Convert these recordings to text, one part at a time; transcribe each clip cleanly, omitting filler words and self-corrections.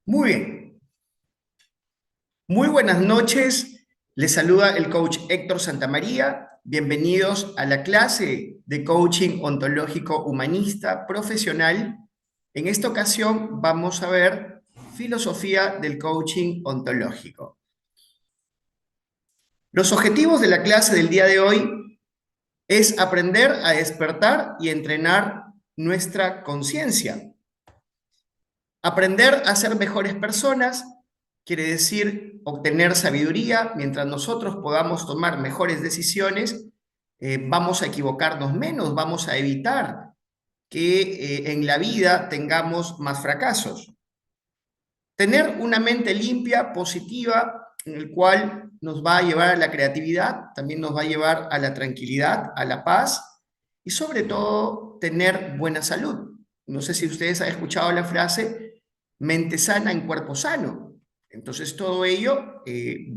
Muy bien, muy buenas noches. Les saluda el coach Héctor Santamaría. Bienvenidos a la clase de coaching ontológico humanista profesional. En esta ocasión vamos a ver filosofía del coaching ontológico. Los objetivos de la clase del día de hoy es aprender a despertar y entrenar nuestra conciencia. Aprender a ser mejores personas quiere decir obtener sabiduría. Mientras nosotros podamos tomar mejores decisiones, vamos a equivocarnos menos, vamos a evitar que en la vida tengamos más fracasos. Tener una mente limpia, positiva, en el cual nos va a llevar a la creatividad, también nos va a llevar a la tranquilidad, a la paz y sobre todo tener buena salud. No sé si ustedes han escuchado la frase mente sana en cuerpo sano. Entonces todo ello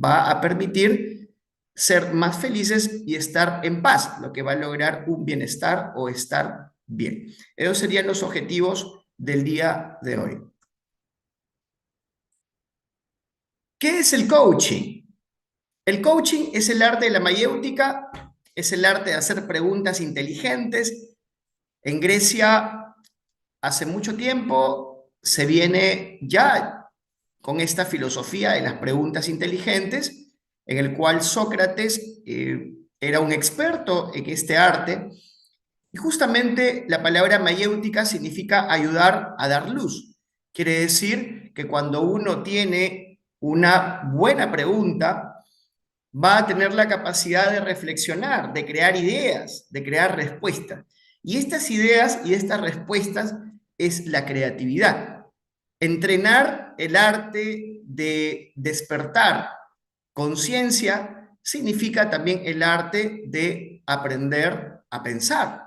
va a permitir ser más felices y estar en paz, lo que va a lograr un bienestar o estar bien. Esos serían los objetivos del día de hoy. ¿Qué es el coaching? El coaching es el arte de la mayéutica, es el arte de hacer preguntas inteligentes. En Grecia, hace mucho tiempo, se viene ya con esta filosofía de las preguntas inteligentes, en el cual Sócrates era un experto en este arte. Y justamente la palabra mayéutica significa ayudar a dar luz. Quiere decir que cuando uno tiene una buena pregunta, va a tener la capacidad de reflexionar, de crear ideas, de crear respuestas. Y estas ideas y estas respuestas es la creatividad. Entrenar el arte de despertar conciencia significa también el arte de aprender a pensar.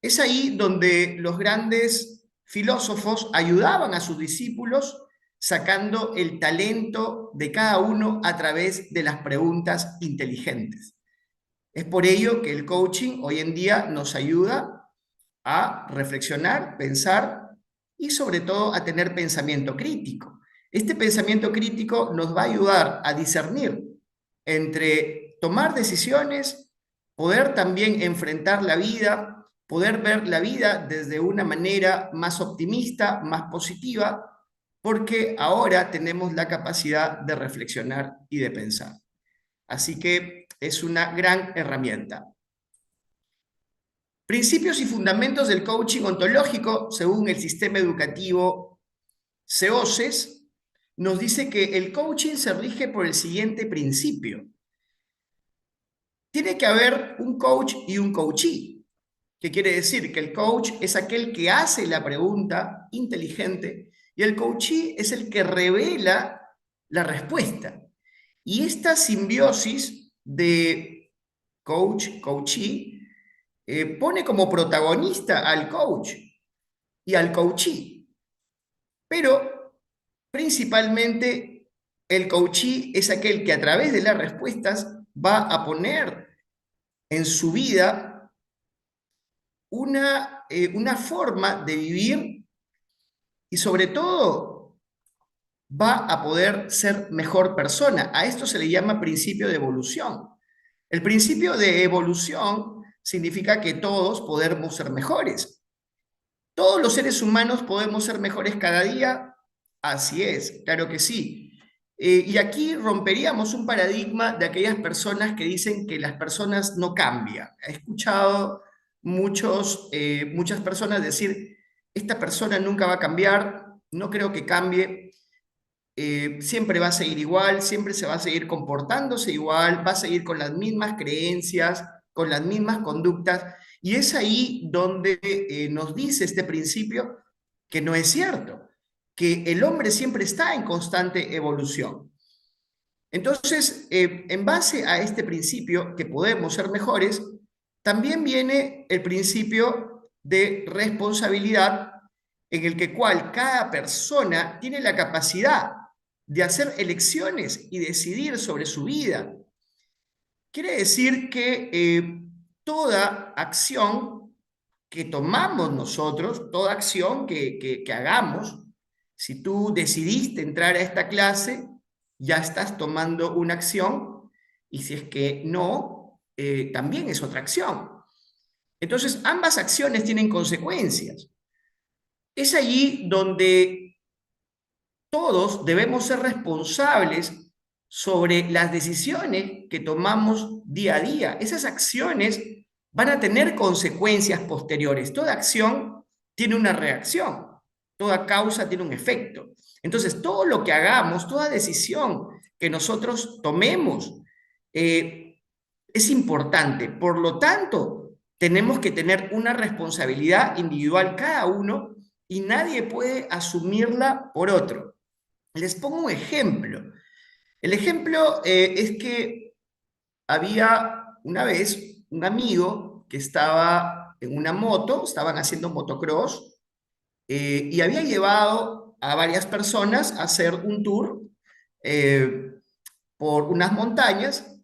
Es ahí donde los grandes filósofos ayudaban a sus discípulos sacando el talento de cada uno a través de las preguntas inteligentes. Es por ello que el coaching hoy en día nos ayuda a reflexionar, pensar y sobre todo a tener pensamiento crítico. Este pensamiento crítico nos va a ayudar a discernir entre tomar decisiones, poder también enfrentar la vida, poder ver la vida desde una manera más optimista, más positiva, porque ahora tenemos la capacidad de reflexionar y de pensar. Así que es una gran herramienta. Principios y fundamentos del coaching ontológico, según el sistema educativo CEOCES, nos dice que el coaching se rige por el siguiente principio. Tiene que haber un coach y un coachee. ¿Qué quiere decir? Que el coach es aquel que hace la pregunta inteligente y el coachee es el que revela la respuesta. Y esta simbiosis de coach-coachee pone como protagonista al coach y al coachee. Pero principalmente el coachee es aquel que a través de las respuestas va a poner en su vida una forma de vivir y sobre todo va a poder ser mejor persona. A esto se le llama principio de evolución. El principio de evolución significa que todos podemos ser mejores. ¿Todos los seres humanos podemos ser mejores cada día? Así es, claro que sí. Y aquí romperíamos un paradigma de aquellas personas que dicen que las personas no cambian. He escuchado muchas personas decir, esta persona nunca va a cambiar, no creo que cambie, siempre va a seguir igual, siempre se va a seguir comportándose igual, va a seguir con las mismas creencias, con las mismas conductas, y es ahí donde nos dice este principio que no es cierto, que el hombre siempre está en constante evolución. Entonces, en base a este principio, que podemos ser mejores, también viene el principio de responsabilidad en el que cual cada persona tiene la capacidad de hacer elecciones y decidir sobre su vida. Quiere decir que toda acción que tomamos nosotros, toda acción que hagamos, Si tú decidiste entrar a esta clase, ya estás tomando una acción, y si es que no, también es otra acción. Entonces, ambas acciones tienen consecuencias. Es allí donde todos debemos ser responsables sobre las decisiones que tomamos día a día. Esas acciones van a tener consecuencias posteriores. Toda acción tiene una reacción, toda causa tiene un efecto. Entonces, todo lo que hagamos, toda decisión que nosotros tomemos, es importante. Por lo tanto, tenemos que tener una responsabilidad individual cada uno, y nadie puede asumirla por otro. Les pongo un ejemplo. El ejemplo es que había una vez un amigo que estaba en una moto, estaban haciendo motocross, y había llevado a varias personas a hacer un tour eh, por unas montañas,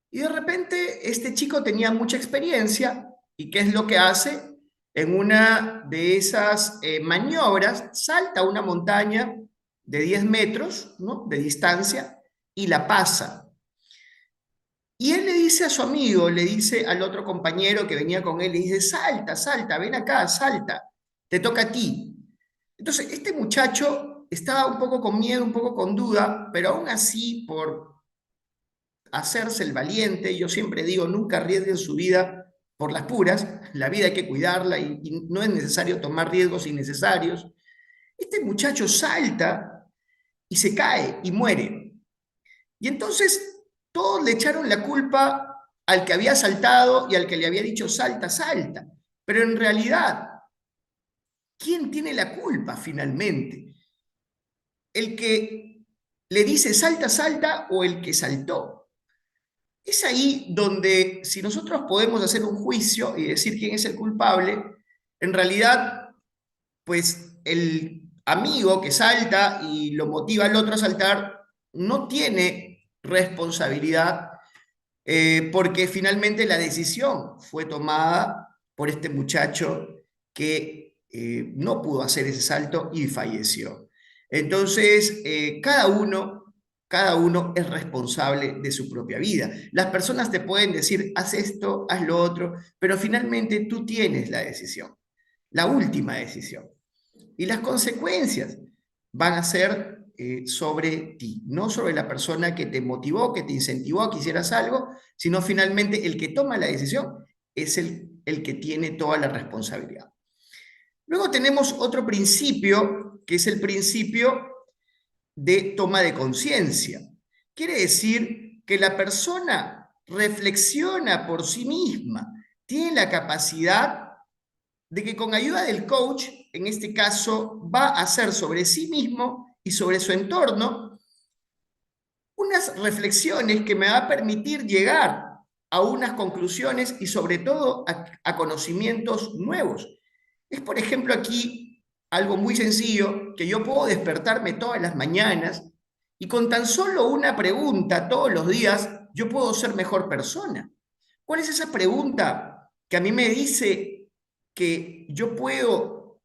y de repente este chico tenía mucha experiencia. ¿Y qué es lo que hace? En una de esas maniobras salta una montaña de 10 metros, ¿no?, de distancia, y la pasa. Y él le dice a su amigo, le dice al otro compañero que venía con él, le dice: salta, salta, ven acá, salta, te toca a ti. Entonces, este muchacho estaba un poco con miedo, un poco con duda, pero aún así, por hacerse el valiente, yo siempre digo, nunca arriesguen su vida por las puras, la vida hay que cuidarla, y no es necesario tomar riesgos innecesarios. Este muchacho salta y se cae y muere. Y entonces todos le echaron la culpa al que había saltado y al que le había dicho salta, salta. Pero en realidad, ¿quién tiene la culpa finalmente? ¿El que le dice salta, salta, o el que saltó? Es ahí donde, si nosotros podemos hacer un juicio y decir quién es el culpable, en realidad, pues el amigo que salta y lo motiva al otro a saltar no tiene responsabilidad, porque finalmente la decisión fue tomada por este muchacho que no pudo hacer ese salto y falleció. Entonces, cada uno es responsable de su propia vida. Las personas te pueden decir, haz esto, haz lo otro, pero finalmente tú tienes la decisión, la última decisión. Y las consecuencias van a ser sobre ti, no sobre la persona que te motivó, que te incentivó a que hicieras algo, sino finalmente el que toma la decisión es el que tiene toda la responsabilidad. Luego tenemos otro principio, que es el principio de toma de conciencia. Quiere decir que la persona reflexiona por sí misma, tiene la capacidad de que con ayuda del coach, en este caso, va a hacer sobre sí mismo y sobre su entorno unas reflexiones que me va a permitir llegar a unas conclusiones y sobre todo a conocimientos nuevos. Es, por ejemplo, aquí algo muy sencillo, que yo puedo despertarme todas las mañanas y con tan solo una pregunta todos los días yo puedo ser mejor persona. ¿Cuál es esa pregunta que a mí me dice que yo puedo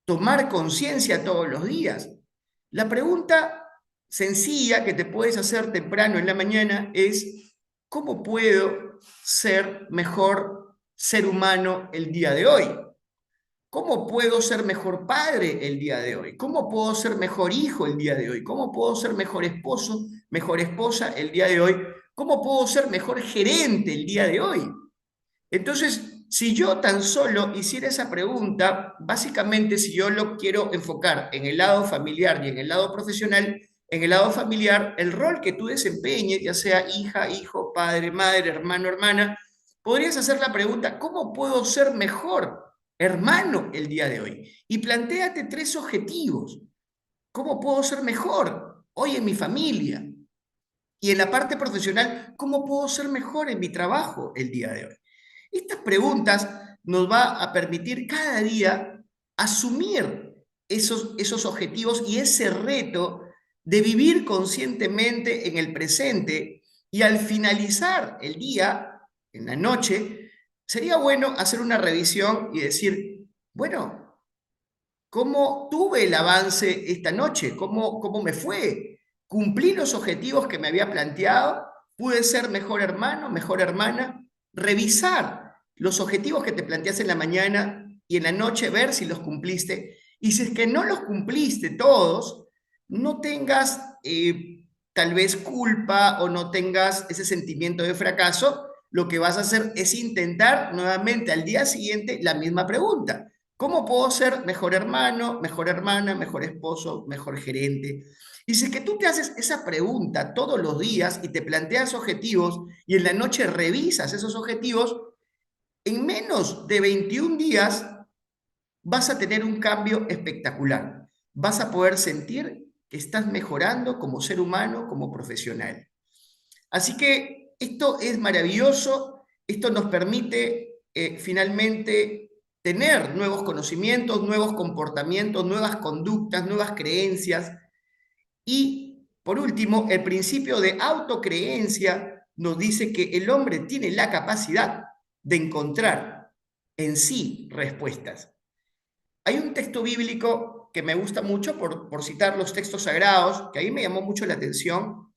tomar conciencia todos los días? La pregunta sencilla que te puedes hacer temprano en la mañana es: ¿cómo puedo ser mejor ser humano el día de hoy? ¿Cómo puedo ser mejor padre el día de hoy? ¿Cómo puedo ser mejor hijo el día de hoy? ¿Cómo puedo ser mejor esposo, mejor esposa el día de hoy? ¿Cómo puedo ser mejor gerente el día de hoy? Entonces, si yo tan solo hiciera esa pregunta, básicamente, si yo lo quiero enfocar en el lado familiar y en el lado profesional, en el lado familiar, el rol que tú desempeñes, ya sea hija, hijo, padre, madre, hermano, hermana, podrías hacer la pregunta: ¿cómo puedo ser mejor hermano el día de hoy? Y plantéate 3 objetivos. ¿Cómo puedo ser mejor hoy en mi familia? Y en la parte profesional, ¿cómo puedo ser mejor en mi trabajo el día de hoy? Estas preguntas nos va a permitir cada día asumir esos objetivos y ese reto de vivir conscientemente en el presente, y al finalizar el día, en la noche, sería bueno hacer una revisión y decir, bueno, ¿Cómo tuve el avance esta noche? ¿Cómo me fue? ¿Cumplí los objetivos que me había planteado? ¿Pude ser mejor hermano, mejor hermana? Revisar los objetivos que te planteaste en la mañana y en la noche ver si los cumpliste. Y si es que no los cumpliste todos, no tengas tal vez culpa o no tengas ese sentimiento de fracaso. Lo que vas a hacer es intentar nuevamente al día siguiente la misma pregunta. ¿Cómo puedo ser mejor hermano, mejor hermana, mejor esposo, mejor gerente? Y si es que tú te haces esa pregunta todos los días y te planteas objetivos y en la noche revisas esos objetivos, en menos de 21 días vas a tener un cambio espectacular. Vas a poder sentir que estás mejorando como ser humano, como profesional. Así que esto es maravilloso, esto nos permite finalmente tener nuevos conocimientos, nuevos comportamientos, nuevas conductas, nuevas creencias. Y por último, el principio de autocreencia nos dice que el hombre tiene la capacidad de encontrar en sí respuestas. Hay un texto bíblico que me gusta mucho por citar los textos sagrados, que a mí me llamó mucho la atención,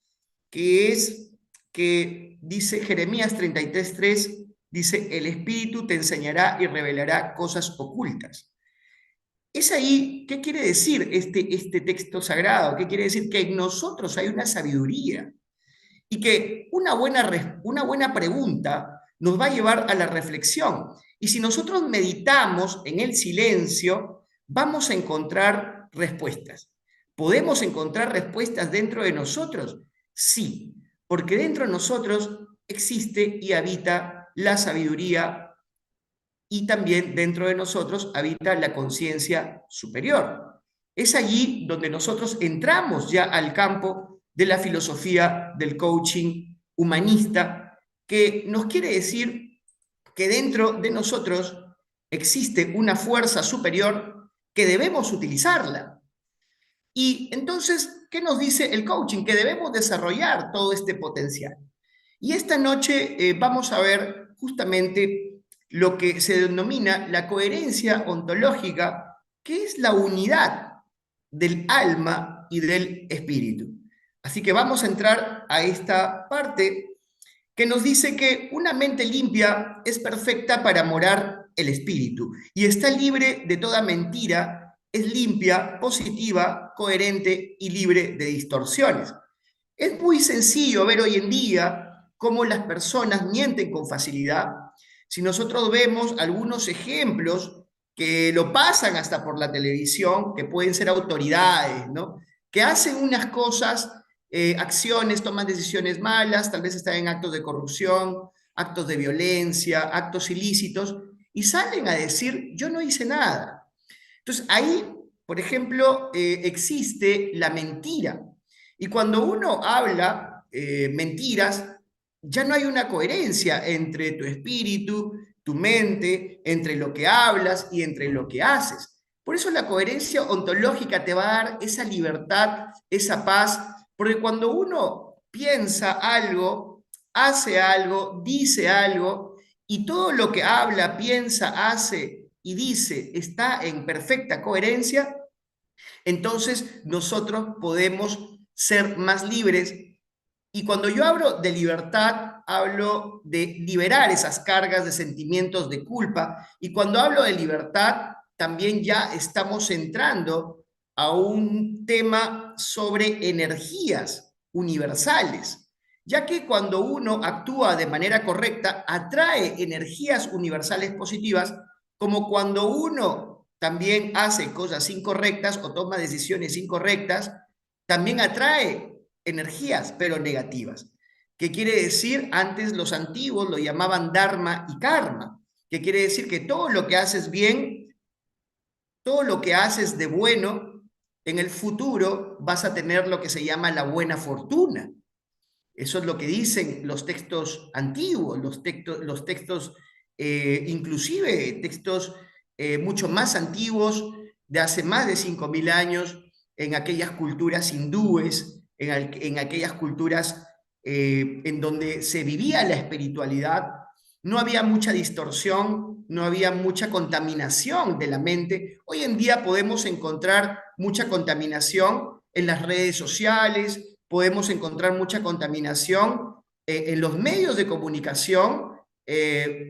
que es que dice Jeremías 33:3, dice, el Espíritu te enseñará y revelará cosas ocultas. Es ahí, ¿qué quiere decir este texto sagrado? ¿Qué quiere decir? Que en nosotros hay una sabiduría y que una buena pregunta nos va a llevar a la reflexión. Y si nosotros meditamos en el silencio, vamos a encontrar respuestas. ¿Podemos encontrar respuestas dentro de nosotros? Sí, porque dentro de nosotros existe y habita la sabiduría y también dentro de nosotros habita la conciencia superior. Es allí donde nosotros entramos ya al campo de la filosofía del coaching humanista, que nos quiere decir que dentro de nosotros existe una fuerza superior que debemos utilizarla. Y entonces, ¿qué nos dice el coaching? Que debemos desarrollar todo este potencial. Y esta noche vamos a ver justamente lo que se denomina la coherencia ontológica, que es la unidad del alma y del espíritu. Así que vamos a entrar a esta parte que nos dice que una mente limpia es perfecta para morar el espíritu y está libre de toda mentira, es limpia, positiva, coherente y libre de distorsiones. Es muy sencillo ver hoy en día cómo las personas mienten con facilidad. Si nosotros vemos algunos ejemplos que lo pasan hasta por la televisión, que pueden ser autoridades, ¿no? Que hacen unas cosas, acciones, toman decisiones malas, tal vez están en actos de corrupción, actos de violencia, actos ilícitos, y salen a decir, yo no hice nada. Entonces ahí, por ejemplo, existe la mentira. Y cuando uno habla mentiras, ya no hay una coherencia entre tu espíritu, tu mente, entre lo que hablas y entre lo que haces. Por eso la coherencia ontológica te va a dar esa libertad, esa paz, porque cuando uno piensa algo, hace algo, dice algo, y todo lo que habla, piensa, hace y dice está en perfecta coherencia, entonces nosotros podemos ser más libres. Y cuando yo hablo de libertad, hablo de liberar esas cargas de sentimientos de culpa. Y cuando hablo de libertad, también ya estamos entrando a un tema sobre energías universales, ya que cuando uno actúa de manera correcta, atrae energías universales positivas, como cuando uno también hace cosas incorrectas o toma decisiones incorrectas, también atrae energías, pero negativas. ¿Qué quiere decir? Antes los antiguos lo llamaban dharma y karma. ¿Qué quiere decir? Que todo lo que haces bien, todo lo que haces de bueno, en el futuro vas a tener lo que se llama la buena fortuna. Eso es lo que dicen los textos antiguos, los textos inclusive textos mucho más antiguos, de hace más de 5.000 años, en aquellas culturas hindúes, en aquellas culturas en donde se vivía la espiritualidad, no había mucha distorsión, no había mucha contaminación de la mente. Hoy en día podemos encontrar mucha contaminación en las redes sociales, podemos encontrar mucha contaminación en los medios de comunicación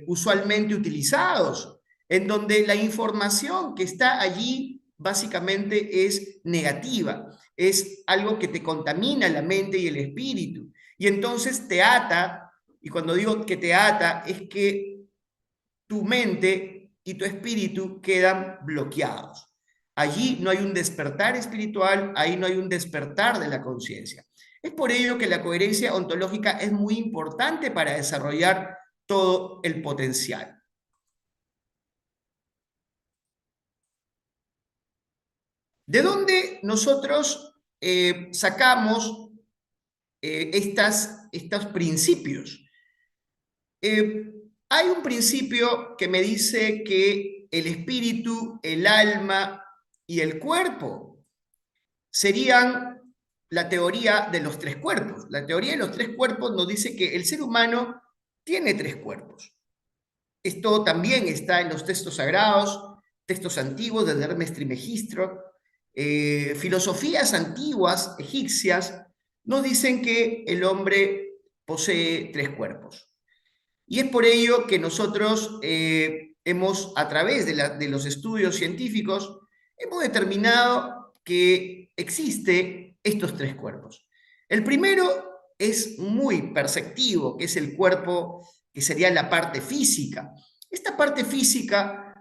usualmente utilizados, en donde la información que está allí básicamente es negativa, es algo que te contamina la mente y el espíritu, y entonces te ata, y cuando digo que te ata, es que tu mente y tu espíritu quedan bloqueados. Allí no hay un despertar espiritual, ahí no hay un despertar de la conciencia. Es por ello que la coherencia ontológica es muy importante para desarrollar todo el potencial. ¿De dónde nosotros sacamos estos principios? Eh, Hay un principio que me dice que el espíritu, el alma y el cuerpo serían la teoría de los tres cuerpos. La teoría de los tres cuerpos nos dice que el ser humano tiene tres cuerpos. Esto también está en los textos sagrados, textos antiguos desde Hermes Trismegisto, filosofías antiguas egipcias nos dicen que el hombre posee tres cuerpos. Y es por ello que nosotros hemos, a través de los estudios científicos, hemos determinado que existe estos tres cuerpos. El primero es muy perceptivo, que es el cuerpo que sería la parte física. Esta parte física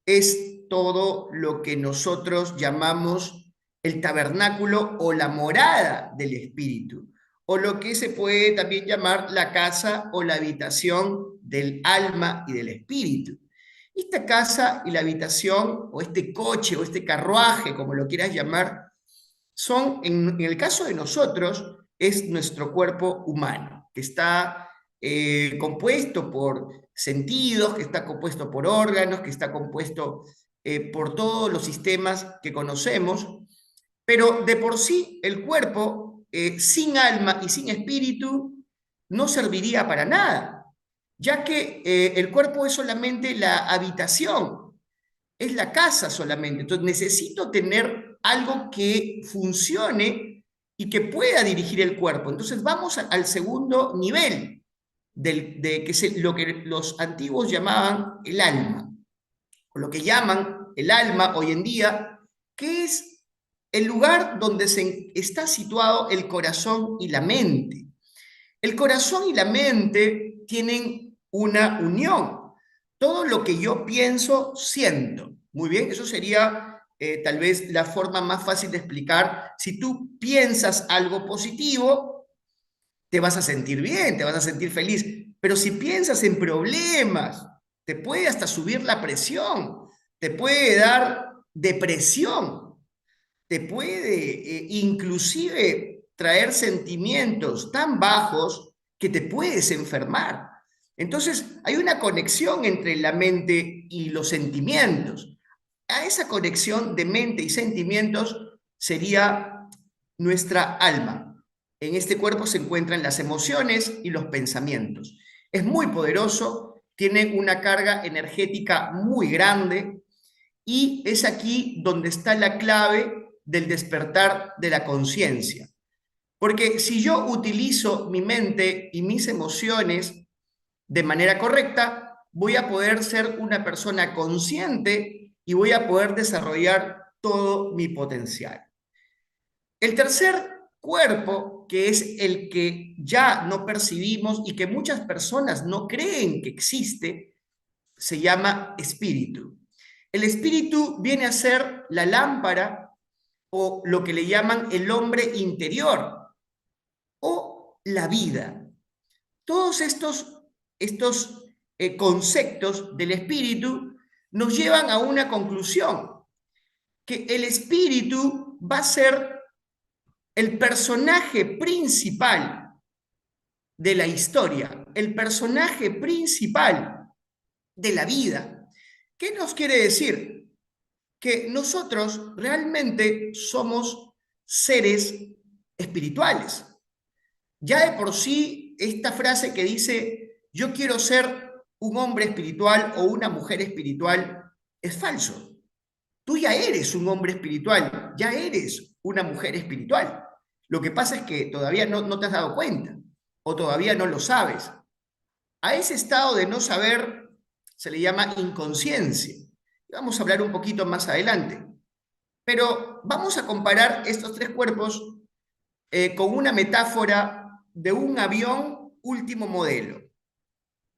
es todo lo que nosotros llamamos el tabernáculo o la morada del espíritu, o lo que se puede también llamar la casa o la habitación del alma y del espíritu. Esta casa y la habitación, o este coche, o este carruaje, como lo quieras llamar, son, en el caso de nosotros, es nuestro cuerpo humano, que está compuesto por sentidos, que está compuesto por órganos, que está compuesto por todos los sistemas que conocemos, pero de por sí el cuerpo sin alma y sin espíritu no serviría para nada, ya que el cuerpo es solamente la habitación, es la casa solamente. Entonces necesito tener algo que funcione y que pueda dirigir el cuerpo. Entonces vamos al segundo nivel, lo que los antiguos llamaban el alma, o lo que llaman el alma hoy en día, que es el lugar donde está situado el corazón y la mente. El corazón y la mente tienen una unión. Todo lo que yo pienso, siento. Muy bien, eso sería tal vez la forma más fácil de explicar. Si tú piensas algo positivo, te vas a sentir bien, te vas a sentir feliz. Pero si piensas en problemas, te puede hasta subir la presión, te puede dar depresión, te puede inclusive traer sentimientos tan bajos que te puedes enfermar. Entonces, hay una conexión entre la mente y los sentimientos. A esa conexión de mente y sentimientos sería nuestra alma. En este cuerpo se encuentran las emociones y los pensamientos. Es muy poderoso, tiene una carga energética muy grande y es aquí donde está la clave del despertar de la conciencia. Porque si yo utilizo mi mente y mis emociones de manera correcta, voy a poder ser una persona consciente y voy a poder desarrollar todo mi potencial. El tercer cuerpo, que es el que ya no percibimos y que muchas personas no creen que existe, se llama espíritu. El espíritu viene a ser la lámpara o lo que le llaman el hombre interior o la vida. Todos estos conceptos del espíritu nos llevan a una conclusión, que el espíritu va a ser el personaje principal de la historia, el personaje principal de la vida. ¿Qué nos quiere decir? Que nosotros realmente somos seres espirituales. Ya de por sí, esta frase que dice, yo quiero ser un hombre espiritual o una mujer espiritual es falso. Tú ya eres un hombre espiritual, ya eres una mujer espiritual. Lo que pasa es que todavía no te has dado cuenta o todavía no lo sabes. A ese estado de no saber se le llama inconsciencia. Vamos a hablar un poquito más adelante. Pero vamos a comparar estos tres cuerpos con una metáfora de un avión último modelo.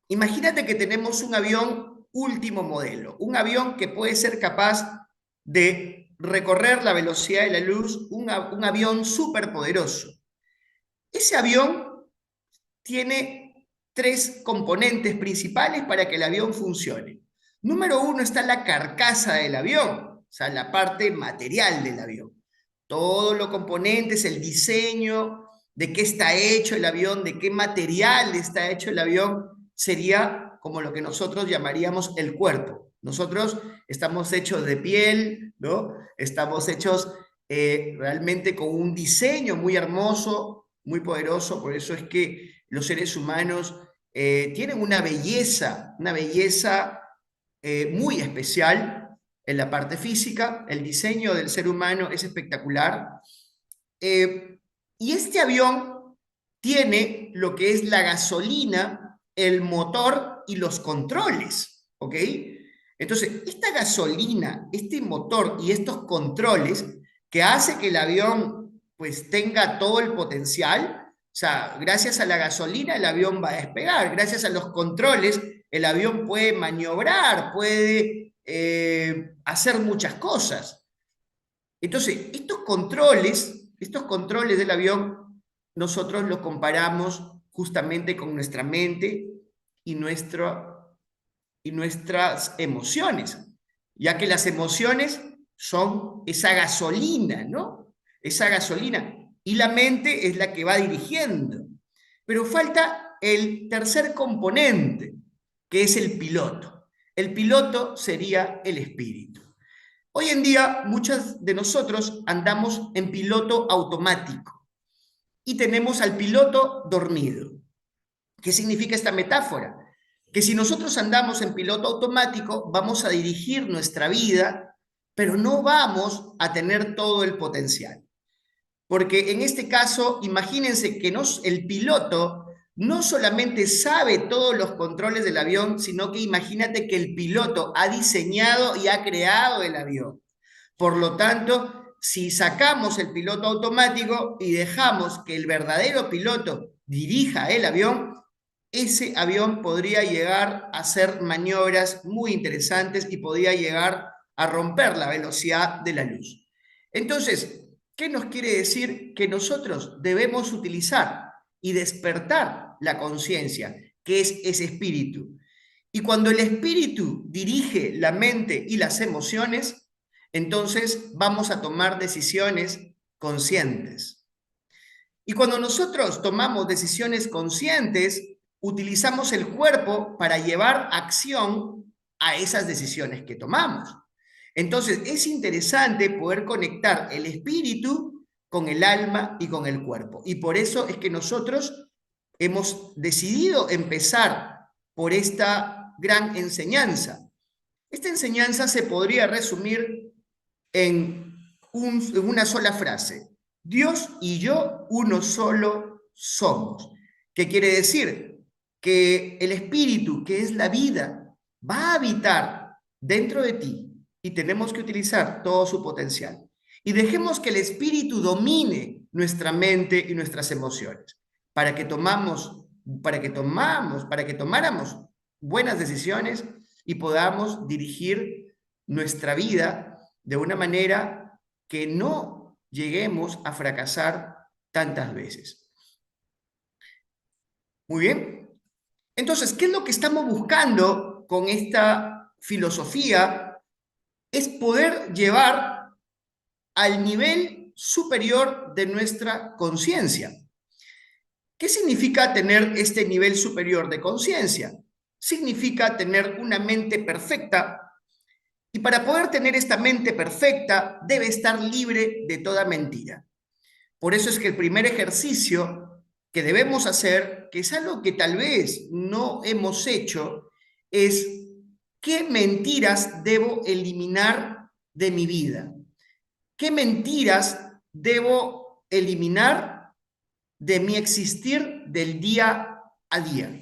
Imagínate que tenemos un avión último modelo, un avión que puede ser capaz de recorrer la velocidad de la luz, un avión superpoderoso. Ese avión tiene tres componentes principales para que el avión funcione. Número uno está la carcasa del avión, o sea, la parte material del avión. Todos los componentes, el diseño, de qué está hecho el avión, de qué material está hecho el avión, sería como lo que nosotros llamaríamos el cuerpo. Nosotros estamos hechos de piel, ¿no? Estamos hechos realmente con un diseño muy hermoso, muy poderoso, por eso es que los seres humanos tienen una belleza muy especial en la parte física. El diseño del ser humano es espectacular. Y este avión tiene lo que es la gasolina, el motor y los controles, ¿ok? Entonces, esta gasolina, este motor y estos controles que hace que el avión pues tenga todo el potencial, o sea, gracias a la gasolina el avión va a despegar, gracias a los controles el avión puede maniobrar, puede hacer muchas cosas. Entonces, estos controles del avión, nosotros los comparamos justamente con nuestra mente y, y nuestras emociones, ya que las emociones son esa gasolina, ¿no? Esa gasolina. Y la mente es la que va dirigiendo. Pero falta el tercer componente, que es el piloto. El piloto sería el espíritu. Hoy en día, muchos de nosotros andamos en piloto automático y tenemos al piloto dormido. ¿Qué significa esta metáfora? Que si nosotros andamos en piloto automático, vamos a dirigir nuestra vida, pero no vamos a tener todo el potencial. Porque en este caso, imagínense que el piloto no solamente sabe todos los controles del avión, sino que imagínate que el piloto ha diseñado y ha creado el avión. Por lo tanto, si sacamos el piloto automático y dejamos que el verdadero piloto dirija el avión, ese avión podría llegar a hacer maniobras muy interesantes y podría llegar a romper la velocidad de la luz. Entonces, ¿qué nos quiere decir? Que nosotros debemos utilizar y despertar la conciencia, que es ese espíritu. Y cuando el espíritu dirige la mente y las emociones, entonces vamos a tomar decisiones conscientes. Y cuando nosotros tomamos decisiones conscientes, utilizamos el cuerpo para llevar acción a esas decisiones que tomamos. Entonces, es interesante poder conectar el espíritu con el alma y con el cuerpo. Y por eso es que nosotros hemos decidido empezar por esta gran enseñanza. Esta enseñanza se podría resumir en una sola frase. Dios y yo uno solo somos. ¿Qué quiere decir? Que el espíritu, que es la vida, va a habitar dentro de ti y tenemos que utilizar todo su potencial. Y dejemos que el espíritu domine nuestra mente y nuestras emociones para que tomáramos buenas decisiones y podamos dirigir nuestra vida de una manera que no lleguemos a fracasar tantas veces. Muy bien. Entonces, ¿qué es lo que estamos buscando con esta filosofía? Es poder llevar al nivel superior de nuestra conciencia. ¿Qué significa tener este nivel superior de conciencia? Significa tener una mente perfecta. Y para poder tener esta mente perfecta, debe estar libre de toda mentira. Por eso es que el primer ejercicio que debemos hacer, que es algo que tal vez no hemos hecho, es ¿qué mentiras debo eliminar de mi vida? ¿Qué mentiras debo eliminar de mi existir del día a día?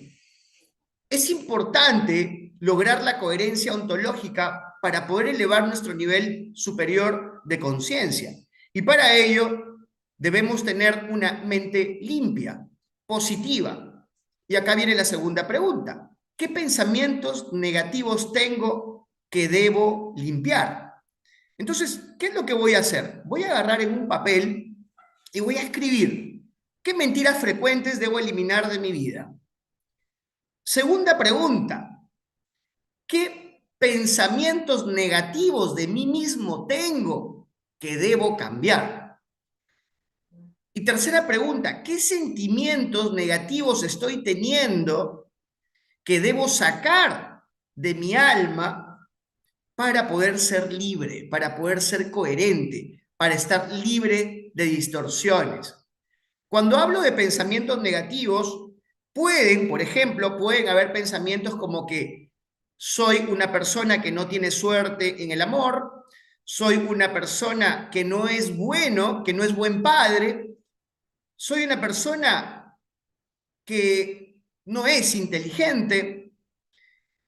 Es importante lograr la coherencia ontológica para poder elevar nuestro nivel superior de conciencia. Y para ello debemos tener una mente limpia, positiva. Y acá viene la segunda pregunta. ¿Qué pensamientos negativos tengo que debo limpiar? Entonces, ¿qué es lo que voy a hacer? Voy a agarrar en un papel y voy a escribir qué mentiras frecuentes debo eliminar de mi vida. Segunda pregunta, ¿qué pensamientos negativos de mí mismo tengo que debo cambiar? Y tercera pregunta, ¿qué sentimientos negativos estoy teniendo que debo sacar de mi alma para poder ser libre, para poder ser coherente, para estar libre de distorsiones? Cuando hablo de pensamientos negativos, por ejemplo, pueden haber pensamientos como que soy una persona que no tiene suerte en el amor, soy una persona que no es bueno, que no es buen padre, soy una persona que no es inteligente.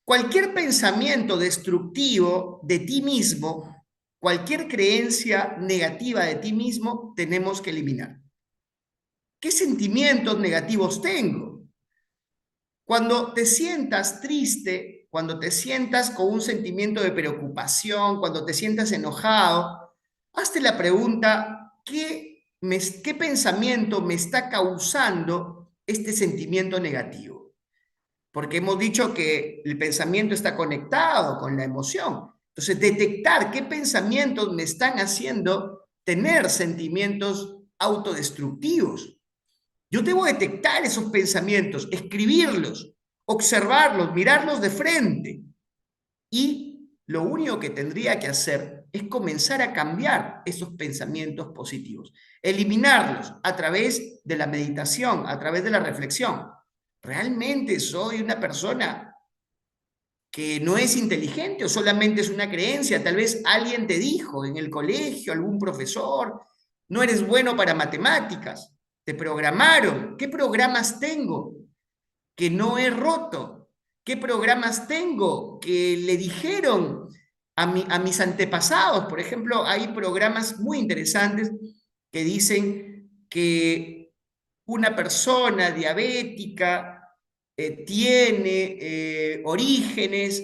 Cualquier pensamiento destructivo de ti mismo, cualquier creencia negativa de ti mismo, tenemos que eliminar. ¿Qué sentimientos negativos tengo? Cuando te sientas triste, cuando te sientas con un sentimiento de preocupación, cuando te sientas enojado, hazte la pregunta, ¿qué pensamiento me está causando este sentimiento negativo? Porque hemos dicho que el pensamiento está conectado con la emoción. Entonces, detectar qué pensamientos me están haciendo tener sentimientos autodestructivos. Yo debo detectar esos pensamientos, escribirlos, observarlos, mirarlos de frente. Y lo único que tendría que hacer es comenzar a cambiar esos pensamientos positivos, eliminarlos a través de la meditación, a través de la reflexión. ¿Realmente soy una persona que no es inteligente o solamente es una creencia? Tal vez alguien te dijo en el colegio, algún profesor, no eres bueno para matemáticas, te programaron. ¿Qué programas tengo que no he roto? ¿Qué programas tengo que le dijeron a mis antepasados? Por ejemplo, hay programas muy interesantes que dicen que una persona diabética tiene orígenes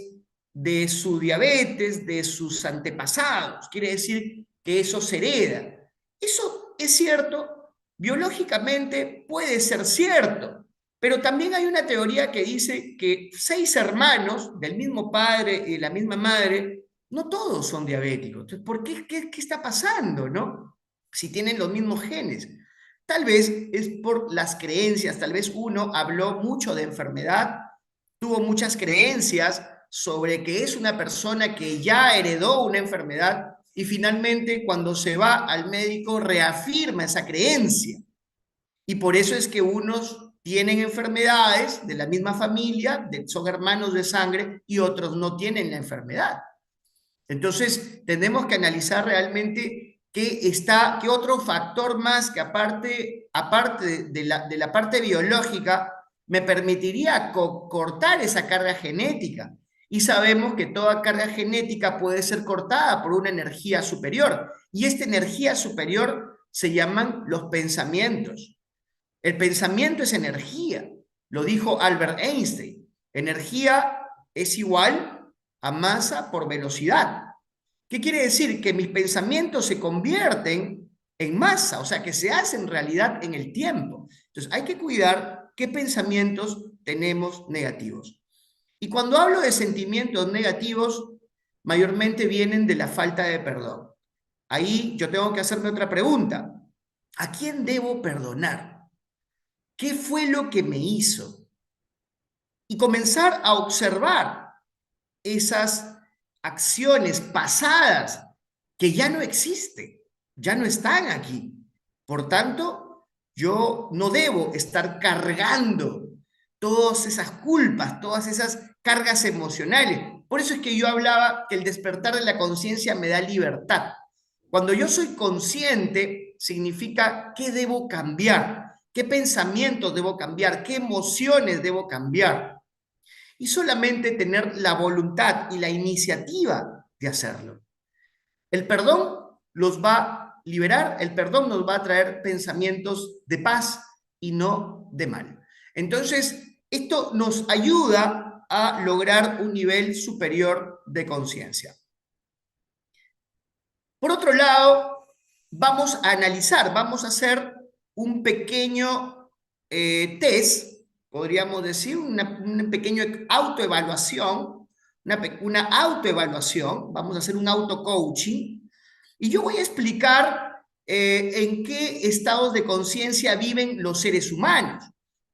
de su diabetes, de sus antepasados. Quiere decir que eso se hereda. Eso es cierto, biológicamente puede ser cierto, pero también hay una teoría que dice que 6 hermanos del mismo padre y de la misma madre, no todos son diabéticos. Entonces, ¿por qué? ¿Qué está pasando, no? Si tienen los mismos genes. Tal vez es por las creencias, tal vez uno habló mucho de enfermedad, tuvo muchas creencias sobre que es una persona que ya heredó una enfermedad y finalmente cuando se va al médico reafirma esa creencia. Y por eso es que unos tienen enfermedades de la misma familia, son hermanos de sangre, y otros no tienen la enfermedad. Entonces, tenemos que analizar realmente qué otro factor más que aparte de la parte biológica me permitiría cortar esa carga genética. Y sabemos que toda carga genética puede ser cortada por una energía superior. Y esta energía superior se llaman los pensamientos. El pensamiento es energía, lo dijo Albert Einstein. Energía es igual a masa por velocidad. ¿Qué quiere decir? Que mis pensamientos se convierten en masa, o sea, que se hacen realidad en el tiempo. Entonces, hay que cuidar qué pensamientos tenemos negativos. Y cuando hablo de sentimientos negativos, mayormente vienen de la falta de perdón. Ahí yo tengo que hacerme otra pregunta. ¿A quién debo perdonar? ¿Qué fue lo que me hizo? Y comenzar a observar esas acciones pasadas que ya no existen, ya no están aquí. Por tanto, yo no debo estar cargando todas esas culpas, todas esas cargas emocionales. Por eso es que yo hablaba que el despertar de la conciencia me da libertad. Cuando yo soy consciente, significa qué debo cambiar, qué pensamientos debo cambiar, qué emociones debo cambiar. Y solamente tener la voluntad y la iniciativa de hacerlo. El perdón los va a liberar, el perdón nos va a traer pensamientos de paz y no de mal. Entonces, esto nos ayuda a lograr un nivel superior de conciencia. Por otro lado, vamos a analizar, vamos a hacer un pequeño test, podríamos decir, una pequeña autoevaluación, una autoevaluación, vamos a hacer un auto-coaching, y yo voy a explicar en qué estados de conciencia viven los seres humanos,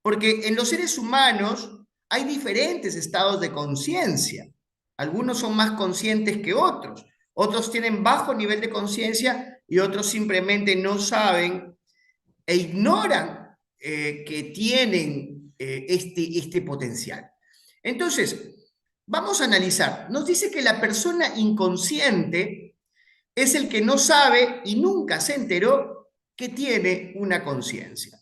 porque en los seres humanos hay diferentes estados de conciencia, algunos son más conscientes que otros. Otros tienen bajo nivel de conciencia y otros simplemente no saben e ignoran que tienen este potencial. Entonces, vamos a analizar. Nos dice que la persona inconsciente es el que no sabe y nunca se enteró que tiene una conciencia.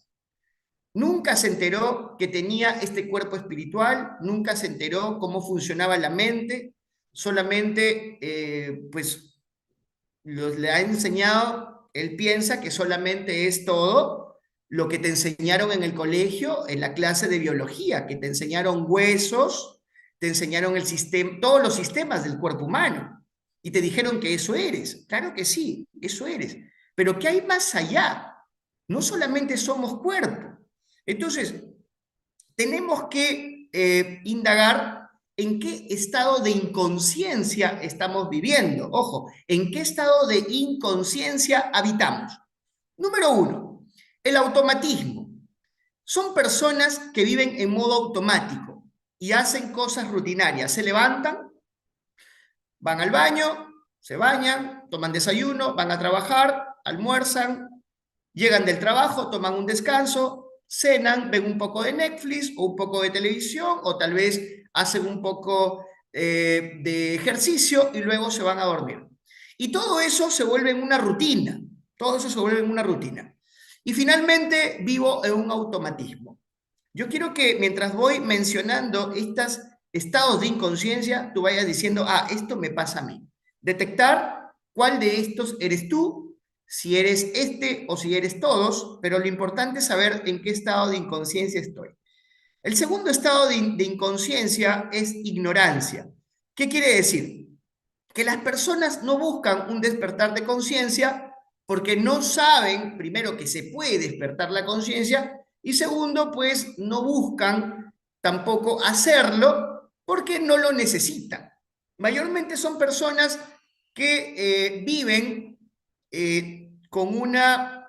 Nunca se enteró que tenía este cuerpo espiritual, nunca se enteró cómo funcionaba la mente, solamente pues le ha enseñado, él piensa que solamente es todo lo que te enseñaron en el colegio, en la clase de biología, que te enseñaron huesos, te enseñaron el sistema, todos los sistemas del cuerpo humano, y te dijeron que eso eres. Claro que sí, eso eres. Pero ¿qué hay más allá? No solamente somos cuerpo. Entonces, tenemos que indagar en qué estado de inconsciencia estamos viviendo. Ojo, en qué estado de inconsciencia habitamos. Número uno, el automatismo. Son personas que viven en modo automático y hacen cosas rutinarias. Se levantan, van al baño, se bañan, toman desayuno, van a trabajar, almuerzan, llegan del trabajo, toman un descanso, cenan, ven un poco de Netflix o un poco de televisión o tal vez hacen un poco de ejercicio y luego se van a dormir. Y todo eso se vuelve en una rutina, todo eso se vuelve en una rutina. Y finalmente vivo en un automatismo. Yo quiero que mientras voy mencionando estos estados de inconsciencia, tú vayas diciendo, ah, esto me pasa a mí. Detectar cuál de estos eres tú, si eres este o si eres todos, pero lo importante es saber en qué estado de inconsciencia estoy. El segundo estado de inconsciencia es ignorancia. ¿Qué quiere decir? Que las personas no buscan un despertar de conciencia porque no saben, primero, que se puede despertar la conciencia y segundo, pues no buscan tampoco hacerlo porque no lo necesitan. Mayormente son personas que viven con con una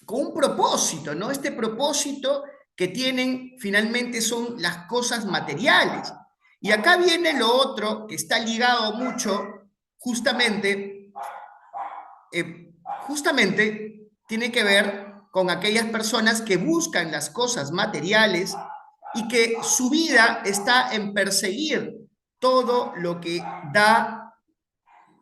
con un propósito, ¿no? Este propósito que tienen finalmente son las cosas materiales. Y acá viene lo otro que está ligado mucho, justamente, justamente tiene que ver con aquellas personas que buscan las cosas materiales y que su vida está en perseguir todo lo que da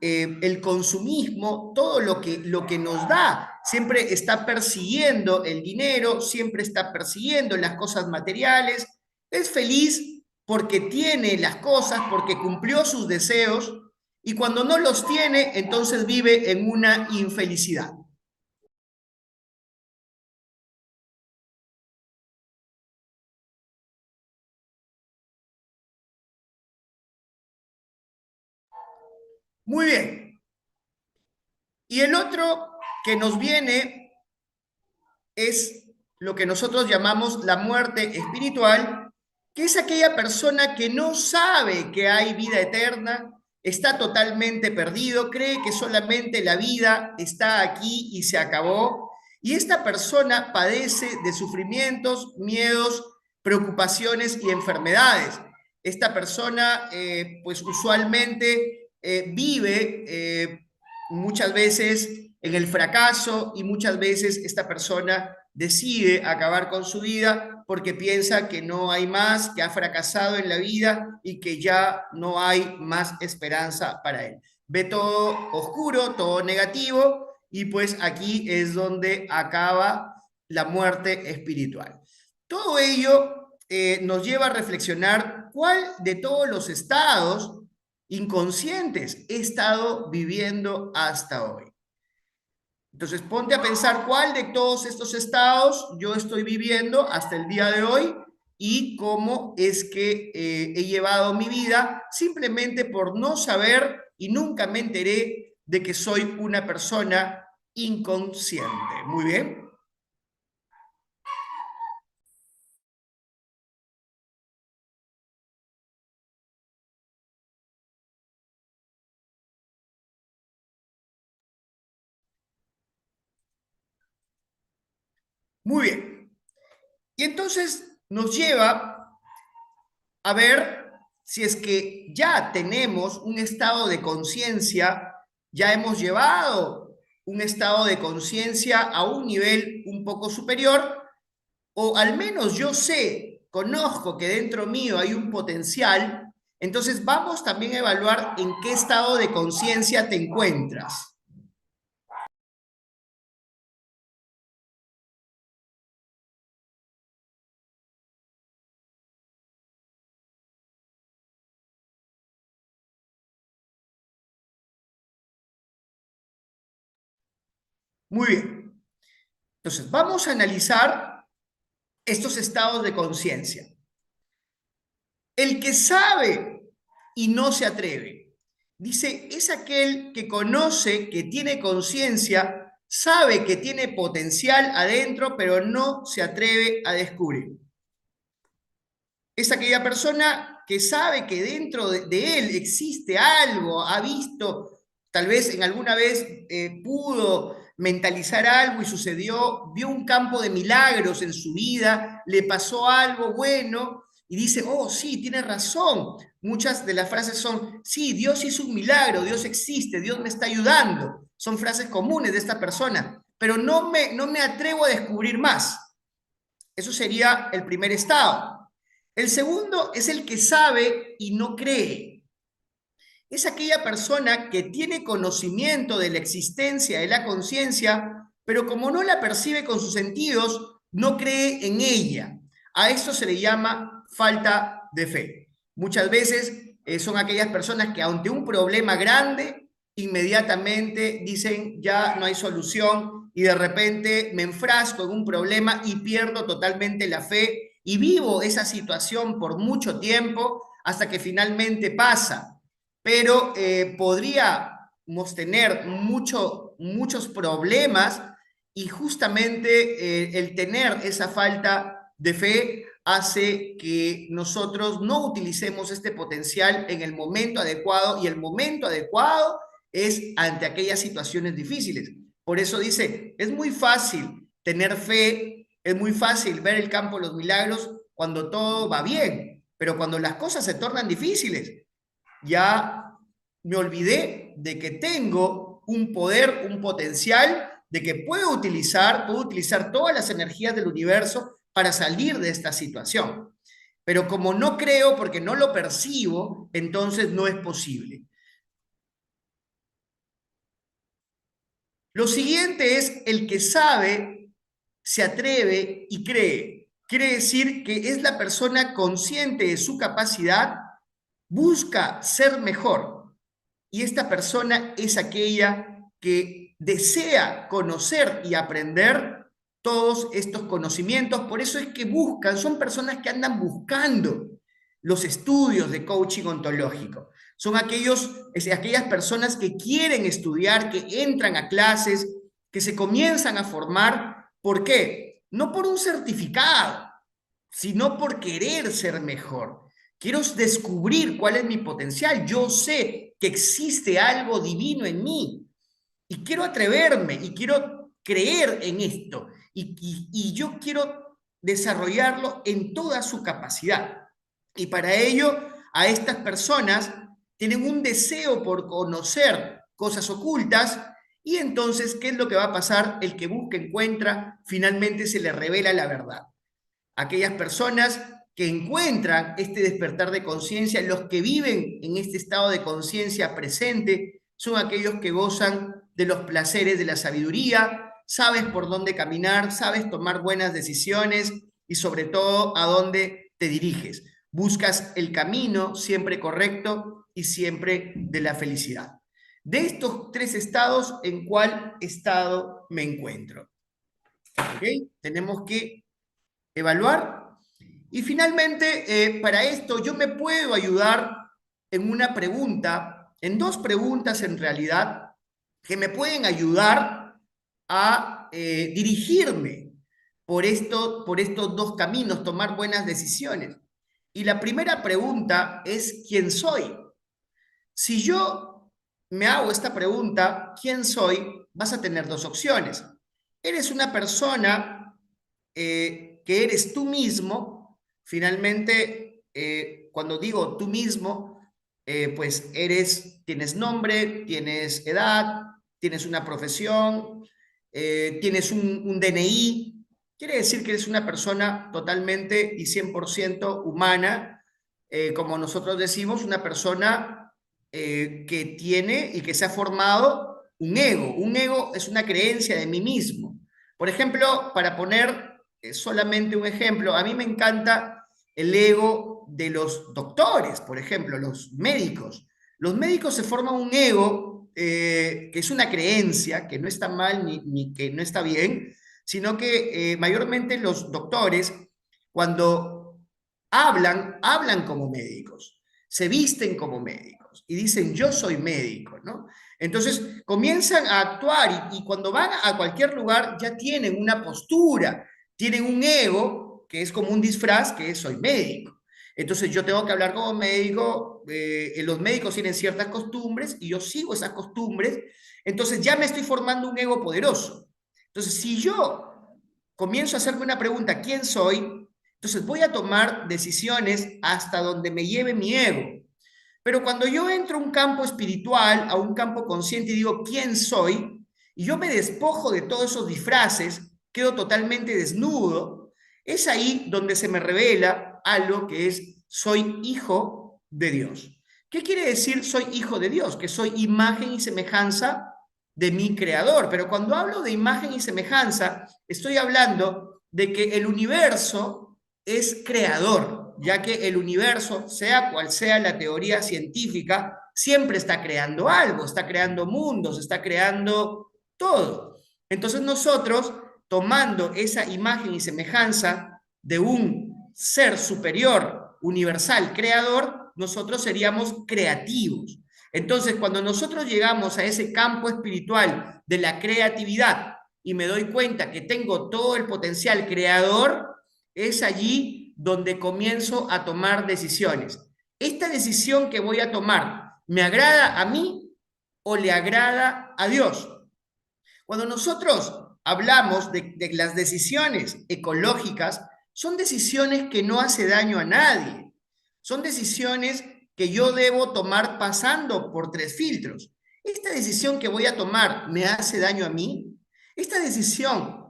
el consumismo, todo lo que nos da, siempre está persiguiendo el dinero, siempre está persiguiendo las cosas materiales, es feliz porque tiene las cosas, porque cumplió sus deseos, y cuando no los tiene, entonces vive en una infelicidad. Muy bien. Y el otro que nos viene es lo que nosotros llamamos la muerte espiritual, que es aquella persona que no sabe que hay vida eterna, está totalmente perdido, cree que solamente la vida está aquí y se acabó, y esta persona padece de sufrimientos, miedos, preocupaciones y enfermedades. Esta persona, pues usualmente vive muchas veces en el fracaso y muchas veces esta persona decide acabar con su vida porque piensa que no hay más, que ha fracasado en la vida y que ya no hay más esperanza para él. Ve todo oscuro, todo negativo, y pues aquí es donde acaba la muerte espiritual. Todo ello nos lleva a reflexionar cuál de todos los estados inconscientes he estado viviendo hasta hoy. Entonces, ponte a pensar cuál de todos estos estados yo estoy viviendo hasta el día de hoy y cómo es que he llevado mi vida simplemente por no saber y nunca me enteré de que soy una persona inconsciente. Muy bien. Muy bien. Y entonces nos lleva a ver si es que ya tenemos un estado de conciencia, ya hemos llevado un estado de conciencia a un nivel un poco superior, o al menos yo sé, conozco que dentro mío hay un potencial. Entonces vamos también a evaluar en qué estado de conciencia te encuentras. Muy bien. Entonces vamos a analizar estos estados de conciencia. El que sabe y no se atreve. Dice, es aquel que conoce, que tiene conciencia, sabe que tiene potencial adentro, pero no se atreve a descubrir. Es aquella persona que sabe que dentro de él existe algo, ha visto, tal vez en alguna vez pudo mentalizar algo y sucedió, vio un campo de milagros en su vida, le pasó algo bueno y dice, oh, sí, tiene razón. Muchas de las frases son, sí, Dios hizo un milagro, Dios existe, Dios me está ayudando. Son frases comunes de esta persona, pero no me atrevo a descubrir más. Eso sería el primer estado. El segundo es el que sabe y no cree. Es aquella persona que tiene conocimiento de la existencia de la conciencia, pero como no la percibe con sus sentidos, no cree en ella. A esto se le llama falta de fe. Muchas veces son aquellas personas que ante un problema grande, inmediatamente dicen ya no hay solución y de repente me enfrasco en un problema y pierdo totalmente la fe y vivo esa situación por mucho tiempo hasta que finalmente pasa. Pero podríamos tener muchos problemas y justamente el tener esa falta de fe hace que nosotros no utilicemos este potencial en el momento adecuado, y el momento adecuado es ante aquellas situaciones difíciles. Por eso dice, es muy fácil tener fe, es muy fácil ver el campo de los milagros cuando todo va bien, pero cuando las cosas se tornan difíciles, ya me olvidé de que tengo un poder, un potencial, de que puedo utilizar todas las energías del universo para salir de esta situación. Pero como no creo porque no lo percibo, entonces no es posible. Lo siguiente es el que sabe, se atreve y cree. Quiere decir que es la persona consciente de su capacidad, busca ser mejor. Y esta persona es aquella que desea conocer y aprender todos estos conocimientos. Por eso es que buscan, son personas que andan buscando los estudios de coaching ontológico. Son aquellas personas que quieren estudiar, que entran a clases, que se comienzan a formar. ¿Por qué? No por un certificado, sino por querer ser mejor. Quiero descubrir cuál es mi potencial. Yo sé que existe algo divino en mí y quiero atreverme y quiero creer en esto y yo quiero desarrollarlo en toda su capacidad. Y para ello, a estas personas tienen un deseo por conocer cosas ocultas Y entonces, ¿qué es lo que va a pasar? El que busca, encuentra, finalmente se le revela la verdad. Aquellas personas que encuentran este despertar de conciencia, los que viven en este estado de conciencia presente, son aquellos que gozan de los placeres de la sabiduría, sabes por dónde caminar, sabes tomar buenas decisiones y sobre todo a dónde te diriges. Buscas el camino siempre correcto y siempre de la felicidad. De estos tres estados, ¿en cuál estado me encuentro? ¿Okay? Tenemos que evaluar. Y finalmente, para esto yo me puedo ayudar en una pregunta, en dos preguntas en realidad, que me pueden ayudar a dirigirme por estos dos caminos, tomar buenas decisiones. Y la primera pregunta es, ¿quién soy? Si yo me hago esta pregunta, ¿quién soy? Vas a tener dos opciones. Eres una persona que eres tú mismo. Finalmente, cuando digo tú mismo, pues tienes nombre, tienes edad, tienes una profesión, tienes un DNI. Quiere decir que eres una persona totalmente y 100% humana, como nosotros decimos, una persona que tiene y que se ha formado un ego. Un ego es una creencia de mí mismo. Por ejemplo, para poner solamente un ejemplo, a mí me encanta el ego de los doctores, por ejemplo, los médicos. Los médicos se forman un ego que es una creencia, que no está mal ni que no está bien, sino que mayormente los doctores, cuando hablan como médicos, se visten como médicos y dicen yo soy médico, ¿no? Entonces comienzan a actuar y cuando van a cualquier lugar ya tienen una postura, tienen un ego que es como un disfraz que es soy médico. Entonces yo tengo que hablar como médico, los médicos tienen ciertas costumbres y yo sigo esas costumbres, entonces ya me estoy formando un ego poderoso. Entonces si yo comienzo a hacerme una pregunta, ¿quién soy? Entonces voy a tomar decisiones hasta donde me lleve mi ego. Pero cuando yo entro a un campo espiritual, a un campo consciente y digo, ¿quién soy? Y yo me despojo de todos esos disfraces, quedo totalmente desnudo, es ahí donde se me revela algo que es, soy hijo de Dios. ¿Qué quiere decir soy hijo de Dios? Que soy imagen y semejanza de mi creador. Pero cuando hablo de imagen y semejanza, estoy hablando de que el universo es creador, ya que el universo, sea cual sea la teoría científica, siempre está creando algo, está creando mundos, está creando todo. Entonces nosotros, tomando esa imagen y semejanza de un ser superior, universal, creador, nosotros seríamos creativos. Entonces, cuando nosotros llegamos a ese campo espiritual de la creatividad y me doy cuenta que tengo todo el potencial creador, es allí donde comienzo a tomar decisiones. ¿Esta decisión que voy a tomar me agrada a mí o le agrada a Dios? Cuando nosotros hablamos de las decisiones ecológicas, son decisiones que no hace daño a nadie. Son decisiones que yo debo tomar pasando por tres filtros. ¿Esta decisión que voy a tomar me hace daño a mí? ¿Esta decisión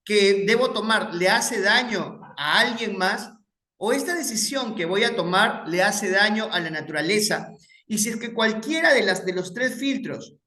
que debo tomar le hace daño a alguien más? ¿O esta decisión que voy a tomar le hace daño a la naturaleza? Y si es que cualquiera de los tres filtros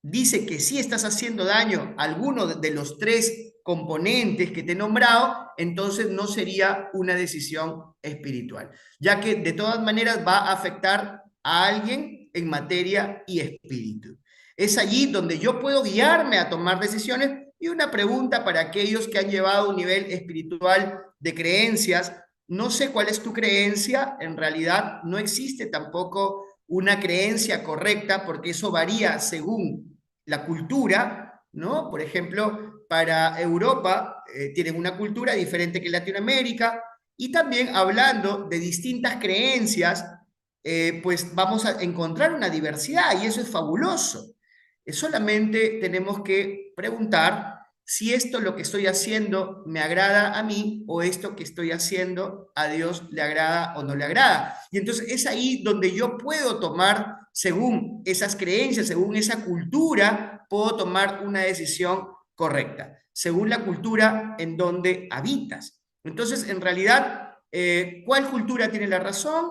dice que sí estás haciendo daño a alguno de los tres componentes que te he nombrado, entonces no sería una decisión espiritual, ya que de todas maneras va a afectar a alguien en materia y espíritu. Es allí donde yo puedo guiarme a tomar decisiones. Y una pregunta para aquellos que han llevado un nivel espiritual de creencias: no sé cuál es tu creencia, en realidad no existe tampoco una creencia correcta porque eso varía según la cultura, ¿no? Por ejemplo, para Europa tienen una cultura diferente que Latinoamérica, y también hablando de distintas creencias, pues vamos a encontrar una diversidad y eso es fabuloso. Solamente tenemos que preguntar si esto lo que estoy haciendo me agrada a mí o esto que estoy haciendo a Dios le agrada o no le agrada. Y entonces es ahí donde yo puedo tomar según esas creencias, según esa cultura, puedo tomar una decisión correcta, según la cultura en donde habitas. Entonces, en realidad, ¿cuál cultura tiene la razón?